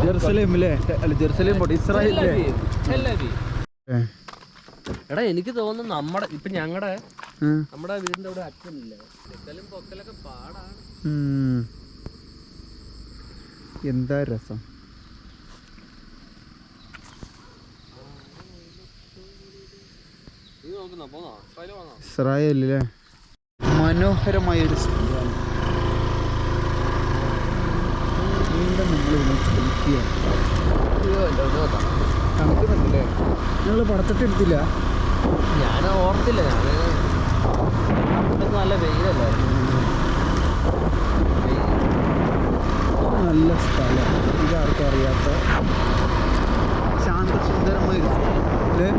ജെറുസലേമില്ലേ? അല്ല ജെറുസലേം പോട്ടെ, ഇസ്രായേലില്ലേ? എടാ എനിക്ക് തോന്നുന്നു ഇപ്പൊ നമ്മുടെ വീടിന്റെ അവിടെ അച്ഛനില്ലേ, പൊക്കലൊക്കെ പാടാണ്. എന്താ രസം. ഇസ്രായേലില്ലേ? മനോഹരമായൊരു സ്ഥലമാണ്. തണുക്കുന്നുണ്ടല്ലേ? നിങ്ങൾ പടത്തിട്ട് എടുത്തില്ല? ഞാൻ ഓർത്തില്ല. നല്ല വെയിലല്ലേ? നല്ല സ്ഥലം. ഇതാർക്കും അറിയാത്ത ശാന്തസുന്ദരമായ അല്ലേ?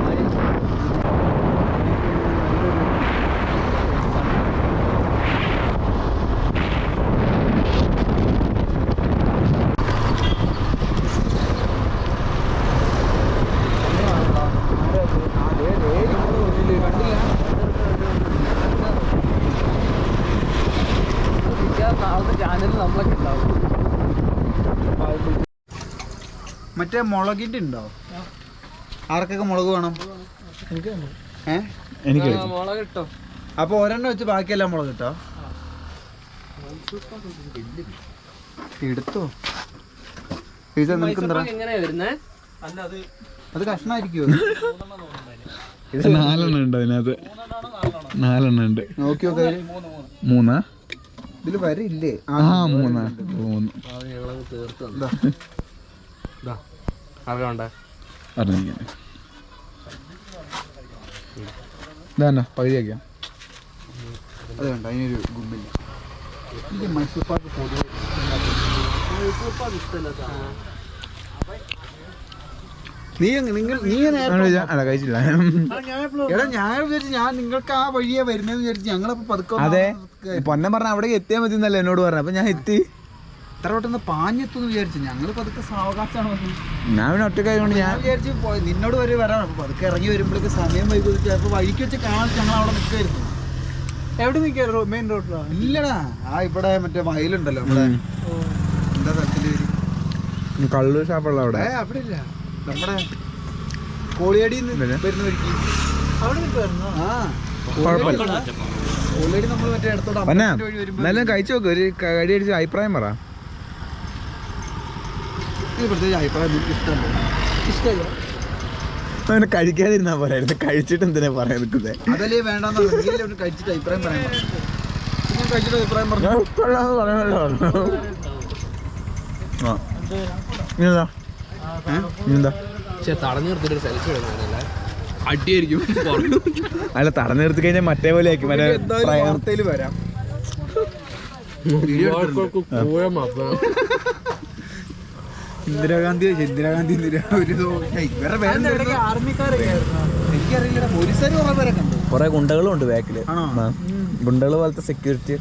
മറ്റേ മുളകിൻ്റെ ഉണ്ടോ? ആർക്കൊക്കെ മുളക് വേണം? എനിക്ക് മുളക് കിട്ടോ? അപ്പൊ ഒരെണ്ണം വെച്ച് ബാക്കിയെല്ലാം മുളക് കിട്ടോ? എടുത്തോ. അത് കഷ്ണായിരിക്കുമോ? 4 ഉണ്ട് അതിനകത്ത്. 4 ഉണ്ട്. നോക്കി നോക്ക. 3 ഇതില് വരില്ലേ? 3 ഇതാ പകുതിയാക്കിയാ. അത് വേണ്ട, അതിനൊരു ഗുമ്മില്ല. ഇത് മൈസൂർ പാക്ക് പൊതുവെ കഴിച്ചില്ല. എടാ ഞാൻ വിചാരിച്ചു ഞാൻ നിങ്ങൾക്ക് ആ വഴിയെ വരുന്നതെന്ന് വിചാരിച്ചു. ഞങ്ങളപ്പോ പതുക്കെ. അതെ, പൊന്നം പറഞ്ഞ അവിടെ എത്തിയാൽ മതി എന്നല്ല എന്നോട് പറഞ്ഞു. അപ്പൊ ഞാൻ എത്തി. ഇത്ര പെട്ടെന്ന് പാഞ്ഞെത്തുന്ന് വിചാരിച്ചു. ഞങ്ങള് പതുക്കെ സാവകാശമാണ് വന്നത്. ഞാൻ പിന്നെ ഒറ്റക്കായതുകൊണ്ട് ഞാൻ വിചാരിച്ചു നിന്നോട് വരെ വരാം. അപ്പൊ പതുക്കെ ഇറങ്ങി വരുമ്പോഴേക്ക് സമയം വൈകുന്നിട്ട് അപ്പൊ വഴിക്ക് വെച്ച് കാണാൻ ഞങ്ങൾ അവിടെ നിൽക്കായിരുന്നു. എവിടെ നിൽക്കാ? മെയിൻ റോഡിലാ? ഇല്ലടാ, ഇവിടെ മറ്റേ വയലുണ്ടല്ലോ നമ്മുടെ. എന്താ സ്ഥലത്തിന്റെ പേര്? കള്ളൂർ ഷാപ്പുള്ള അവിടെ. അവിടെ ഇല്ല, നമ്മുടെ കോളിയാടി വരുന്ന വഴിക്ക്. കോളിയാടി നമ്മൾ മറ്റേ അടുത്തോട്ട് എന്നാലും കഴിച്ചു നോക്ക്. ഒരു കടി അടിച്ച് അഭിപ്രായം പറ. പ്രത്യേകിച്ച് അഭിപ്രായം ഇഷ്ടമല്ല. അവനെ കഴിക്കാതിരുന്നാ പോരായിരുന്നു. കഴിച്ചിട്ട് എന്തിനാ പറയാൻ നിൽക്കുന്നത്? അതല്ലേ വേണ്ടെന്ന് കഴിച്ചിട്ട് അഭിപ്രായം പറയാൻ. കഴിച്ചിട്ട് അഭിപ്രായം പറഞ്ഞു. പറയാനല്ലോ. എന്താ തടഞ്ഞു നിർത്തിട്ട് സെൽഫി എടുക്കാനല്ലേ അടിയായിരിക്കും. അല്ല, തടഞ്ഞു നിർത്തി കഴിഞ്ഞാൽ മറ്റേ പോലെ ആയിരിക്കും. വാർത്തയിൽ വരാം. ഇന്ദിരാഗാന്ധി എനിക്കറിയില്ല. പോലീസുകാർ കുറെ പേരെ കണ്ടു. കുറെ ഗുണ്ടകളും ഉണ്ട് ബാക്കില്. ഗുണ്ടകൾ പോലത്തെ സെക്യൂരിറ്റി.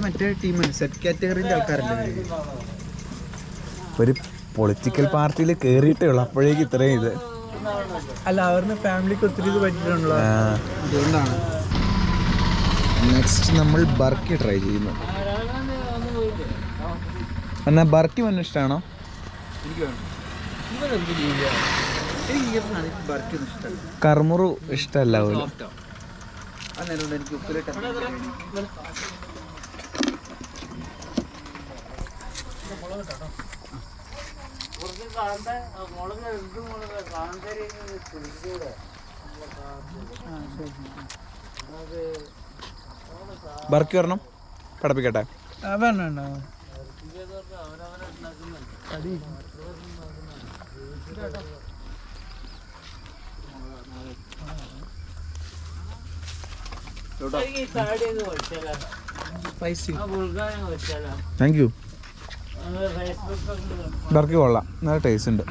മറ്റേ ടീം സെറ്റ് കാറ്റഗറിന്റെ ആൾക്കാരല്ലേ? ഒരു പൊളിറ്റിക്കൽ പാർട്ടിയിൽ കേറിയിട്ടേ ഉള്ളു അപ്പോഴേക്ക് ഇത്രയും ഇത്. അല്ല, അവരുടെ ഫാമിലിക്ക് ഒത്തിരി ഇത് പറ്റിയിട്ടുണ്ടല്ലോ. അതുകൊണ്ടാണ്. നെക്സ്റ്റ് നമ്മൾ ബർക്കി ട്രൈ ചെയ്യുന്നു. എന്നാ ബർക്കി വന്ന ഇഷ്ടമാണോ? കർമുറു ഇഷ്ടമല്ല പോലും. എനിക്ക് ഉപ്പിലിട്ട ബർക്കി വരണം. പടപ്പിക്കട്ടെ. Thank you. ബർക്കി കൊള്ളാം, നല്ല ടേസ്റ്റ് ഉണ്ട്.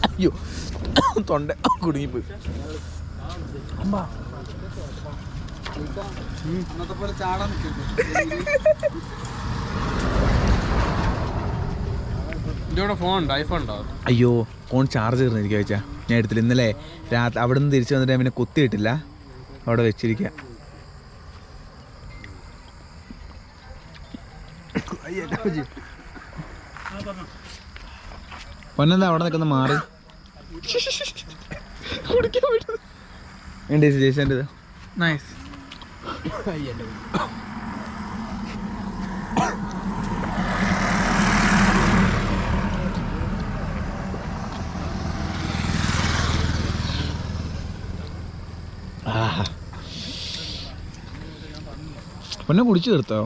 അയ്യോ, തൊണ്ട കുടുങ്ങിപ്പോയി. അന്നത്തെ പോലെ ചാടാൻ നിൽക്കരുത്. ഇതിവിടെ ഫോൺ ഉണ്ടോ? ഐഫോൺ ഉണ്ടോ? അയ്യോ ഫോൺ ചാർജ് തീർന്നിരിക്കുക വെച്ചാ ഞാൻ എടുത്തില്ല. ഇന്നലെ അവിടെ നിന്ന് തിരിച്ചു വന്നിട്ട് പിന്നെ കുത്തിയിട്ടില്ല, അവിടെ വെച്ചിരിക്കുക. പൊന്നെന്താ അവിടെ നിൽക്കുന്ന മാറി ഉണ്ട് ജയ്സൻ്റെ ഇത് നൈസ്. പൊന്നെ കുടിച്ചു തീർത്തോ?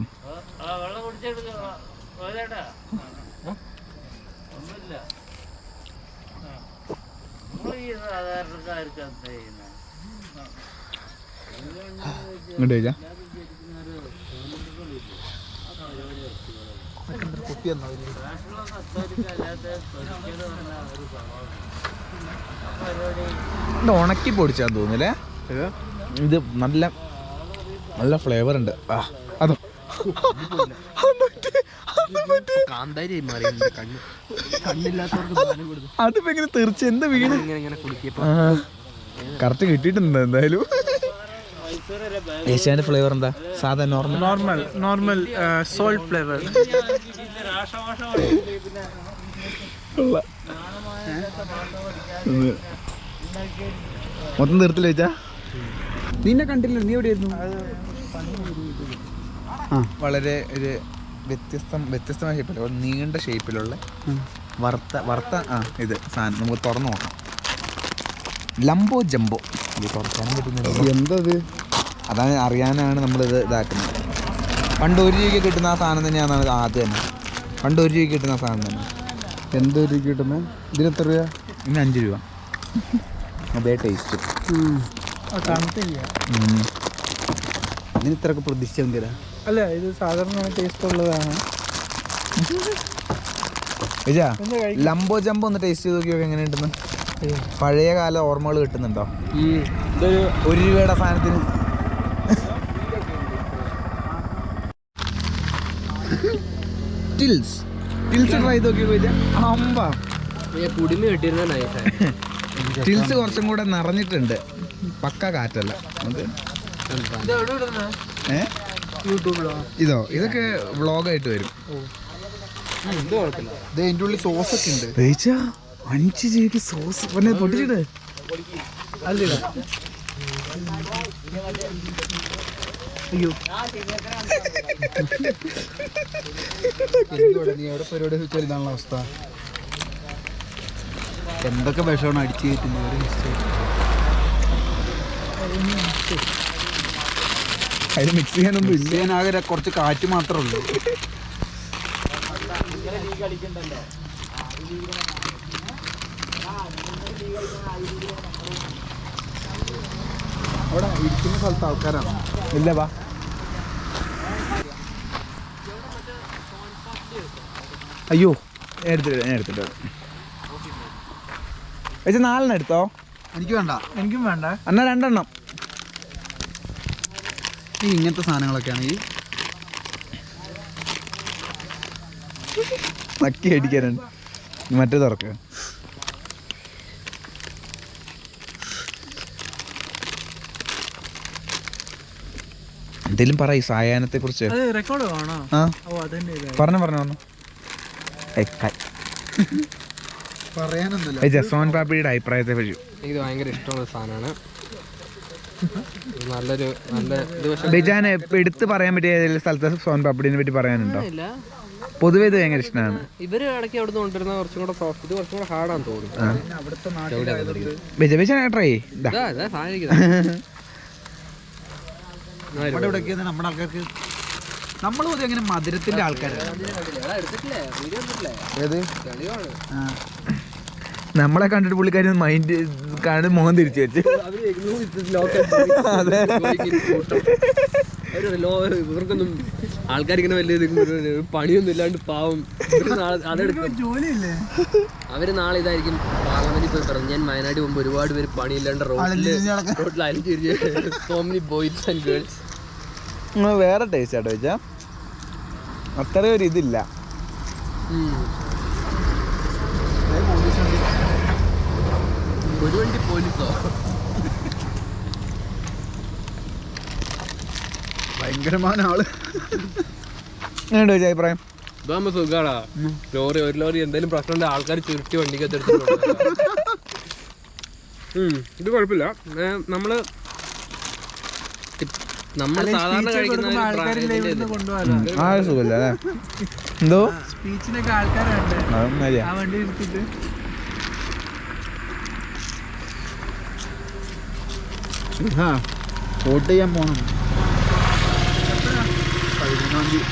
ഇങ്ങോട്ട് ചോദിച്ചാ ഇത് ഉണക്കി പൊടിച്ചാന്ന് തോന്നുന്നല്ലേ. ഇത് നല്ല നല്ല ഫ്ലേവർ ഉണ്ട്. അതോ അതിപ്പോ എങ്ങനെ തീർച്ച എന്താ വീണ് കറക്റ്റ് കിട്ടിയിട്ടുണ്ട് എന്തായാലും. ഏഷ്യാന്റെ ഫ്ലേവർ എന്താ? സാധാ നോർമൽ സോൾട്ട് ഫ്ലേവർ. മൊത്തം തീർത്തില്ല ചേച്ചാ? നിന്നെ കണ്ടില്ല, നീ എവിടെയായിരുന്നു? വളരെ ഒരു വ്യത്യസ്തമായ ഷേപ്പിലുള്ള നീണ്ട ഷേപ്പിലുള്ള വറുത്ത ഇത് സാധനം നമുക്ക് തുറന്നു നോക്കാം. Lumbo jumbo. ഇത് തുറക്കാനും പറ്റുന്നില്ല. എന്തത്? അതാണ് അറിയാനാണ് നമ്മളിത് ഇതാക്കുന്നത്. പണ്ട് 1 രൂപയ്ക്ക് കിട്ടുന്ന ആ സാധനം തന്നെയാണ് ആദ്യം തന്നെ. പണ്ട് 1 രൂപയ്ക്ക് കിട്ടുന്ന സാധനം തന്നെ. എന്ത് രൂപയ്ക്ക് കിട്ടുന്നത്? ഇതിനെത്ര രൂപ? ഇന്ന് 5 രൂപ. അതേ ടേസ്റ്റ്. ഇതിന് ഇത്രയൊക്കെ പ്രതീക്ഷിച്ചെന്തിനാ? അല്ല, ഇത് സാധാരണ ടേസ്റ്റ് ഉള്ളതാണ്. ലംബോ ജംബോ ഒന്ന് ടേസ്റ്റ് ചെയ്ത് നോക്കിയൊക്കെ എങ്ങനെയുണ്ടെന്ന്. പഴയ കാല ഓർമ്മകൾ കിട്ടുന്നുണ്ടോ? 1 രൂപയുടെ സാധനത്തിന് ടിൽസ് ട്രൈ ചെയ്ത് നോക്കി. അമ്പാ കുടിമ കിട്ടിയിരുന്ന ടിൽസ് കുറച്ചും കൂടെ നിറഞ്ഞിട്ടുണ്ട്. പക്ക കാറ്റല്ല ഇതോ. ഇതൊക്കെ വ്ളോഗായിട്ട് വരും. ഇതിൻ്റെ ഉള്ളിൽ സോസൊക്കെ ഉണ്ട്. 5 GB സോസ് പൊട്ടിച്ചിട്ട് അയ്യോ നീ എവിടെ പരിപാടി വെച്ചാൽ ഇതാണുള്ള അവസ്ഥ. എന്തൊക്കെ വിഷമാണ് അടിച്ചു കയറ്റുന്നത്. അതിന് മിക്സ് ചെയ്യാനൊന്നും ഇല്ല. ചെയ്യാനാകെ കുറച്ച് കാറ്റ് മാത്രമേ ഉള്ളൂ. അവിടെ ഇരിക്കുന്ന സ്ഥലത്ത് ആൾക്കാരാണോ? ഇല്ല വാ. അയ്യോ ഞാൻ എടുത്തിട്ട് വെച്ചാൽ 4 എടുത്തോ? എനിക്ക് വേണ്ട. എനിക്കും വേണ്ട. എന്നാ 2 എണ്ണം. ഈ ഇങ്ങനത്തെ സാധനങ്ങളൊക്കെയാണ് ഈ നക്കി അടിക്കാനാണ്. മറ്റേ തുറക്കുക. എന്തേലും പറ ഈ സായാഹ്നത്തെ കുറിച്ച്. റെക്കോർഡ് കാണോ? പറഞ്ഞു പറയാനൊന്നുമില്ല. ജസോൻ പാപ്പിയുടെ അഭിപ്രായത്തെ പറ്റി. എനിക്ക് ഭയങ്കര ഇഷ്ടമുള്ള സാധനമാണ്. നല്ലൊരു ബിജാന് എടുത്ത് പറയാൻ പറ്റിയ ഏതെങ്കിലും സ്ഥലത്തെ സോൻ പാപ്പിടിനെ പറ്റി പറയാനുണ്ടോ? പൊതുവെ ഇത് ഭയങ്കര ഇഷ്ടമാണ്. ഇവര് ഇടയ്ക്ക് അവിടെ നിന്ന് കൊണ്ടുവരുന്ന കുറച്ചും കൂടെ സോഫ്റ്റ്, ഇത് കുറച്ചും കൂടെ ഹാർഡാന്ന് തോന്നുന്നു. ട്രൈ നമ്മുടെ ഇവിടെയൊക്കെ നമ്മുടെ ആൾക്കാർക്ക് നമ്മൾ പൊതുവെ അങ്ങനെ മധുരത്തിന്റെ ആൾക്കാരാണ്. നമ്മളെ കണ്ടിട്ട് പുള്ളിക്കാരി മൈൻഡ് കാണും മുഖം തിരിച്ചു വെച്ച്. ഇവർക്കൊന്നും ആൾക്കാരിങ്ങനെ വലിയ പണിയൊന്നും ഇല്ലാണ്ട് പാവം അതെടുക്കും. ജോലിയില്ലേ? അവര് നാളെ ഇതായിരിക്കും പാർലമെന്റിൽ പോയി പറഞ്ഞു, ഞാൻ വയനാട് പോകുമ്പോൾ ഒരുപാട് പേര് പണിയില്ലാണ്ട് റോഡിൽ അലഞ്ചിരിച്ച് so many boys and girls. വേറെ ടേസ്റ്റ് ആട്ടോ ചോദിച്ചാ, അത്ര ഒരു ഇതില്ല. ഒരു വണ്ടി പോലീസോ ഭയങ്കരമായ ആള്. എങ്ങനെയുണ്ട് ചോദിച്ചാ അഭിപ്രായം? ഇതാകുമ്പോ സുഖാടാ. ലോറി ഒരു ലോറി എന്തെങ്കിലും പ്രശ്നം ഉണ്ടെങ്കിൽ ആൾക്കാർ ചുരുട്ടി വണ്ടിക്കകത്ത് ഇത് കുഴപ്പമില്ല. നമ്മള് സാധാരണ കഴിക്കുന്ന സുഖമില്ല എന്തോ സ്പീച്ചിനൊക്കെ ആൾക്കാരുണ്ട് ആ വണ്ടി എടുത്തിട്ട്. വോട്ട് ചെയ്യാൻ പോണം 11-ാം തീയതി.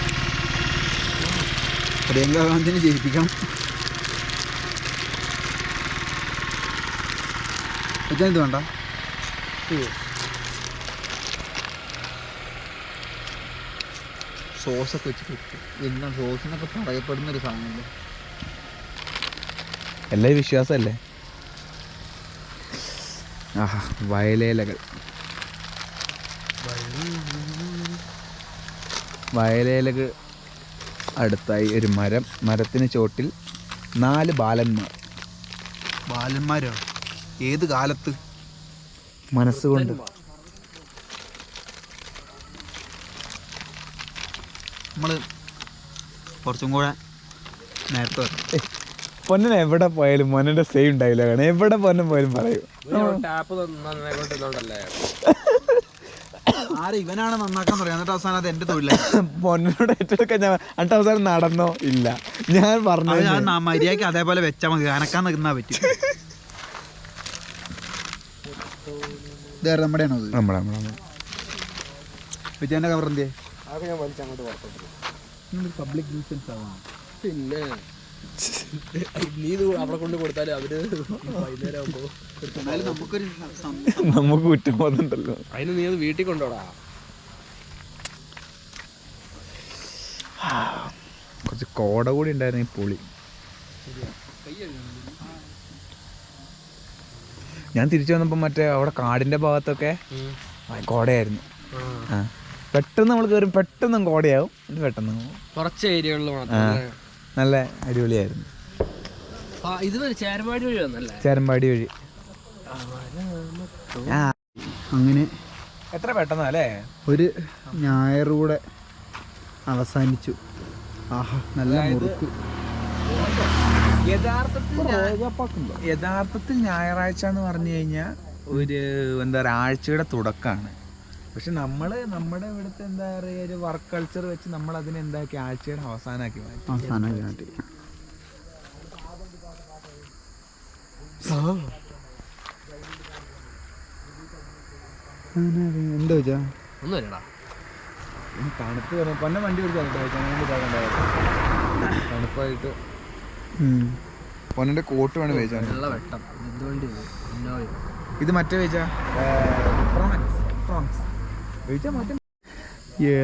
പ്രിയങ്ക ഗാന്ധിനെ ജയിപ്പിക്കണം. ഇത് വേണ്ട സോസൊക്കെ വെച്ചിട്ട് എന്നാ സോസിനൊക്കെ പറയപ്പെടുന്നൊരു സാധനമല്ലേ. എല്ലാം വിശ്വാസമല്ലേ. ആഹാ വയലേലകൾ. വയലേലകൾ അടുത്തായി ഒരു മരം, മരത്തിന് ചോട്ടിൽ 4 ബാലന്മാർ. ബാലന്മാരോ? ഏത് കാലത്ത്? മനസ്സുകൊണ്ട്. നമ്മള് കുറച്ചും കൂടെ നേരത്തെ പൊന്നൻ എവിടെ പോയാലും മോനെ സെയിം ഡയലോഗാണ്. എവിടെ പൊന്നൻ പോയാലും പറയും. ടാപ്പ് നന്നായിക്കൊണ്ടിരുന്നോണ്ടല്ലേ. ആരെ ഇവനാണ് നന്നാക്കാൻ പറയാം. എന്നിട്ട് അവസാനം അത് എന്റെ തൊഴിലായി. പൊന്നനോട് ഏറ്റെടുക്കാൻ ഞാൻ എന്നിട്ട് അവസാനം നടന്നോ ഇല്ല. ഞാൻ പറഞ്ഞു ഞാൻ മര്യാദക്ക് അതേപോലെ വെച്ചാൽ മതി. അനക്കാൻ നിൽക്കുന്ന പറ്റും. നമ്മുടെയാണോ വിജയന്റെ കവർ എന്തേ? പബ്ലിക് ന്യൂസൻസ് ആവാം. പിന്നെ നീ ഇത് അവിടെ കൊണ്ട് കൊടുത്താലും അവര് വൈകുന്നേരം ആകുമ്പോ നമുക്ക് കുറ്റബോധമുണ്ടല്ലോ. അതിന് നീ അത് വീട്ടിൽ കൊണ്ടോടാ. കുറച്ച് കോട കൂടി ഉണ്ടായിരുന്നു ഈ പുളി. ഞാൻ തിരിച്ചു വന്നപ്പോൾ മറ്റേ അവിടെ കാടിന്റെ ഭാഗത്തൊക്കെ കോടയായിരുന്നു. ആ പെട്ടെന്ന് നമ്മൾ കയറും, പെട്ടെന്ന് കോടയാവും, പെട്ടെന്ന് കുറച്ച് ഏരിയകളിൽ നല്ല അടിപൊളിയായിരുന്നു. ഇത് ചേരമ്പാടി വഴി വന്നല്ലേ? ചേരമ്പാടി വഴി. അങ്ങനെ എത്ര പെട്ടെന്നാ അല്ലേ ഒരു ഞായറൂടെ അവസാനിച്ചു. ആഹാ നല്ല മുറുക്ക്. യഥാർത്ഥത്തിൽ ഞായറാഴ്ച എന്ന് പറഞ്ഞു കഴിഞ്ഞാൽ ഒരു എന്താ പറയുക ആഴ്ചയുടെ തുടക്കമാണ്. പക്ഷെ നമ്മുടെ ഇവിടുത്തെ എന്താ പറയുക ഒരു വർക്ക് കൾച്ചർ വെച്ച് നമ്മൾ അതിനെ എന്താക്കി ആഴ്ചയുടെ അവസാനമാക്കി മാറ്റി. എന്താ വെച്ചാ ഒന്നുമില്ലടാ. തണുപ്പ് പൊന്നെ വണ്ടി തണുപ്പായിട്ട് പൊന്നന്റെ കോട്ട് വേണം വെച്ചാൽ. ഇത് മറ്റേ വെച്ചാ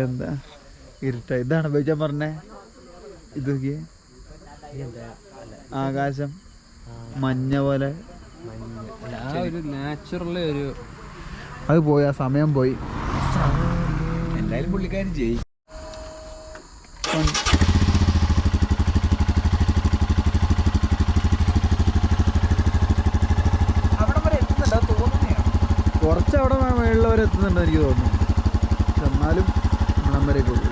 എന്താ ഇരുട്ട. ഇതാണ് വെച്ചാ പറഞ്ഞേ. ഇത് ആകാശം മഞ്ഞ പോലെ നാച്ചുറലി ഒരു അത് പോയി. ആ സമയം പോയി. എന്തായാലും പുള്ളിക്കാരൻ ജയിക്കും. കുറച്ച് അവിടെ മേളിലവരെ എത്തുന്നുണ്ടെന്ന് എനിക്ക് തോന്നുന്നു. പക്ഷെ എന്നാലും ഇവിടം വരെ പോകും.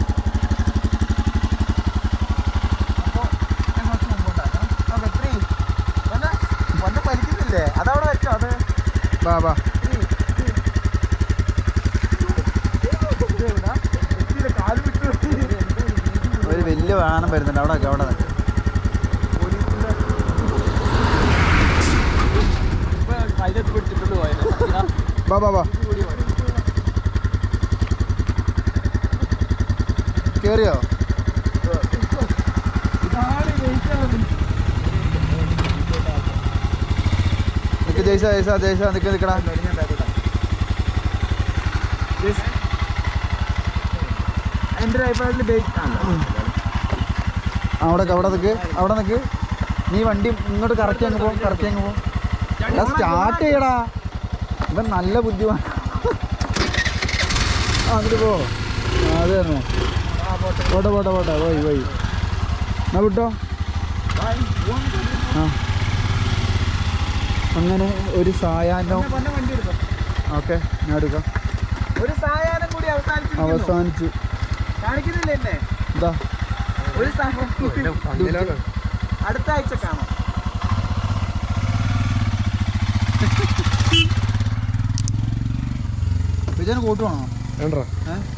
അതവിടെ വെച്ചോ. അത് ബാ ഒരു വലിയ വാഹനം വരുന്നുണ്ട് അവിടെ. ബാ കേറിയോ? ജയ്സ നിക്കടാ. എൻ്റെ ഒരു അഭിപ്രായത്തിൽ അവിടെ നിൽക്ക് നീ വണ്ടി ഇങ്ങോട്ട് കറക്കി അങ്ങ് പോ സ്റ്റാർട്ട് ചെയ്യടാ ഇവൻ നല്ല ബുദ്ധിമാണ് അങ്ങോട്ട് പോ അത് തന്നെ പോട്ടെ പോയി എന്നാ വിട്ടോ ആ അങ്ങനെ ഒരു സായാഹ്നം ഓക്കെ ഞാൻ എടുക്കാം ഒരു സായാഹ്നം കൂടി അവസാനിച്ചു കാണിക്കുന്നില്ല എന്നെ എന്താ ഒരു സായാഹ്നം കൂടി അടുത്ത ആഴ്ച കാണാം വിജയന് കോട്ട് വേണോ വേണ്ട ഏഹ്